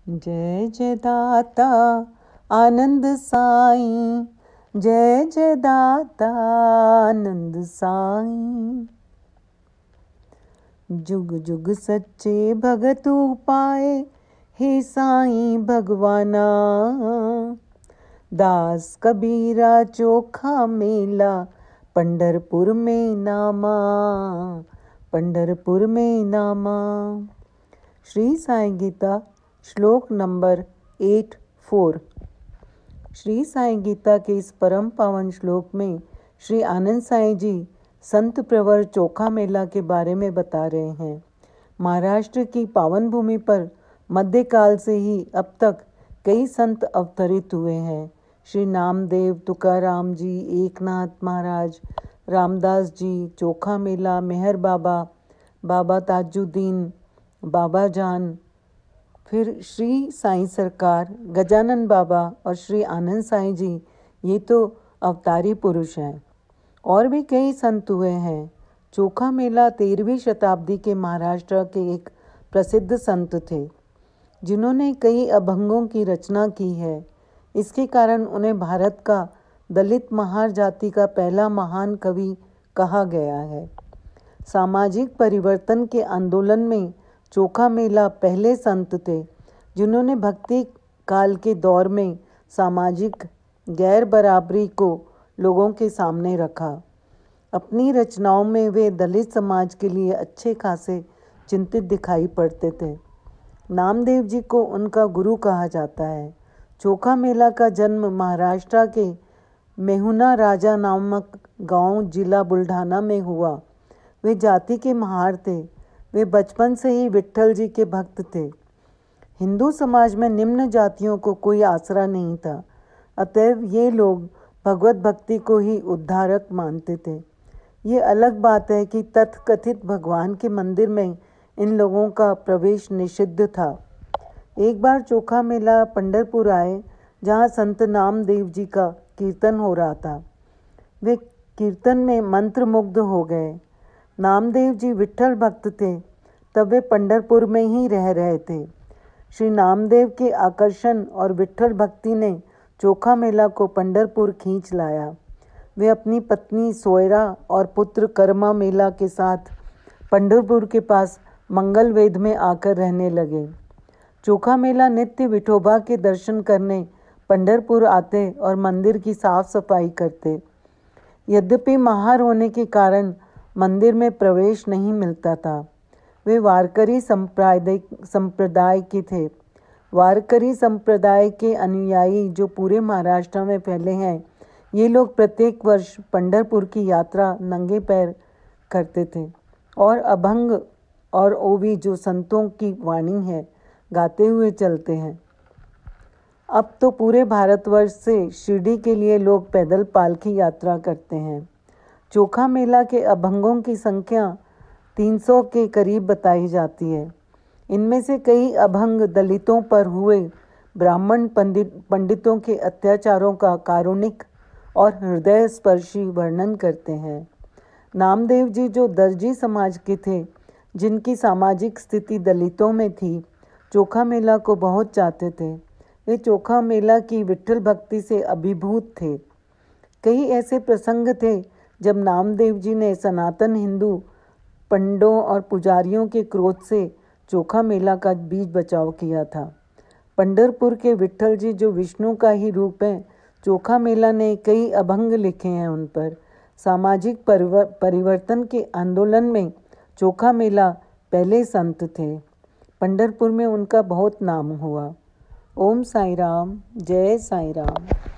जय जय दाता आनंद साईं, जय जय दाता आनंद साईं। जुग जुग सच्चे भगत पाए, हे साईं भगवाना। दास कबीरा चोखा मेला, पंढरपुर में नामा, पंढरपुर में नामा। श्री साईं गीता श्लोक नंबर 84। श्री साईं गीता के इस परम पावन श्लोक में श्री आनंद साईं जी संत प्रवर चोखा मेला के बारे में बता रहे हैं। महाराष्ट्र की पावन भूमि पर मध्यकाल से ही अब तक कई संत अवतरित हुए हैं। श्री नामदेव, तुकाराम जी, एकनाथ महाराज, रामदास जी, चोखा मेला, मेहर बाबा, बाबा ताजुद्दीन, बाबा जान, फिर श्री साईं सरकार, गजानन बाबा और श्री आनंद साईं जी, ये तो अवतारी पुरुष हैं। और भी कई संत हुए हैं। चोखा मेला 13वीं शताब्दी के महाराष्ट्र के एक प्रसिद्ध संत थे, जिन्होंने कई अभंगों की रचना की है। इसके कारण उन्हें भारत का दलित महार जाति का पहला महान कवि कहा गया है। सामाजिक परिवर्तन के आंदोलन में चोखा मेला पहले संत थे, जिन्होंने भक्ति काल के दौर में सामाजिक गैर बराबरी को लोगों के सामने रखा। अपनी रचनाओं में वे दलित समाज के लिए अच्छे खासे चिंतित दिखाई पड़ते थे। नामदेव जी को उनका गुरु कहा जाता है। चोखा मेला का जन्म महाराष्ट्र के मेहुना राजा नामक गांव, जिला बुल्ढाना में हुआ। वे जाति के महार थे। वे बचपन से ही विट्ठल जी के भक्त थे। हिंदू समाज में निम्न जातियों को कोई आसरा नहीं था, अतएव ये लोग भगवत भक्ति को ही उद्धारक मानते थे। ये अलग बात है कि तथाकथित भगवान के मंदिर में इन लोगों का प्रवेश निषिद्ध था। एक बार चोखा मेला पंढरपुर आए, जहाँ संत नामदेव जी का कीर्तन हो रहा था। वे कीर्तन में मंत्रमुग्ध हो गए। नामदेव जी विट्ठल भक्त थे, तब वे पंढरपुर में ही रह रहे थे। श्री नामदेव के आकर्षण और विट्ठल भक्ति ने चोखा मेला को पंढरपुर खींच लाया। वे अपनी पत्नी सोयरा और पुत्र कर्मा मेला के साथ पंढरपुर के पास मंगलवेद में आकर रहने लगे। चोखा मेला नित्य विठोबा के दर्शन करने पंढरपुर आते और मंदिर की साफ सफाई करते। यद्यपि महार होने के कारण मंदिर में प्रवेश नहीं मिलता था। वे वारकरी संप्रदाय के थे। वारकरी संप्रदाय के अनुयायी जो पूरे महाराष्ट्र में फैले हैं, ये लोग प्रत्येक वर्ष पंढरपुर की यात्रा नंगे पैर करते थे और अभंग और ओवी, जो संतों की वाणी है, गाते हुए चलते हैं। अब तो पूरे भारतवर्ष से शिरडी के लिए लोग पैदल पालकी यात्रा करते हैं। चोखा मेला के अभंगों की संख्या 300 के करीब बताई जाती है। इनमें से कई अभंग दलितों पर हुए ब्राह्मण पंडितों के अत्याचारों का कारुणिक और हृदय स्पर्शी वर्णन करते हैं। नामदेव जी, जो दर्जी समाज के थे, जिनकी सामाजिक स्थिति दलितों में थी, चोखा मेला को बहुत चाहते थे। वे चोखा मेला की विट्ठल भक्ति से अभिभूत थे। कई ऐसे प्रसंग थे जब नामदेव जी ने सनातन हिंदू पंडों और पुजारियों के क्रोध से चोखा मेला का बीज बचाव किया था। पंढरपुर के विट्ठल जी, जो विष्णु का ही रूप है, चोखा मेला ने कई अभंग लिखे हैं उन पर। सामाजिक परिवर्तन के आंदोलन में चोखा मेला पहले संत थे। पंढरपुर में उनका बहुत नाम हुआ। ओम साई राम, जय साई राम।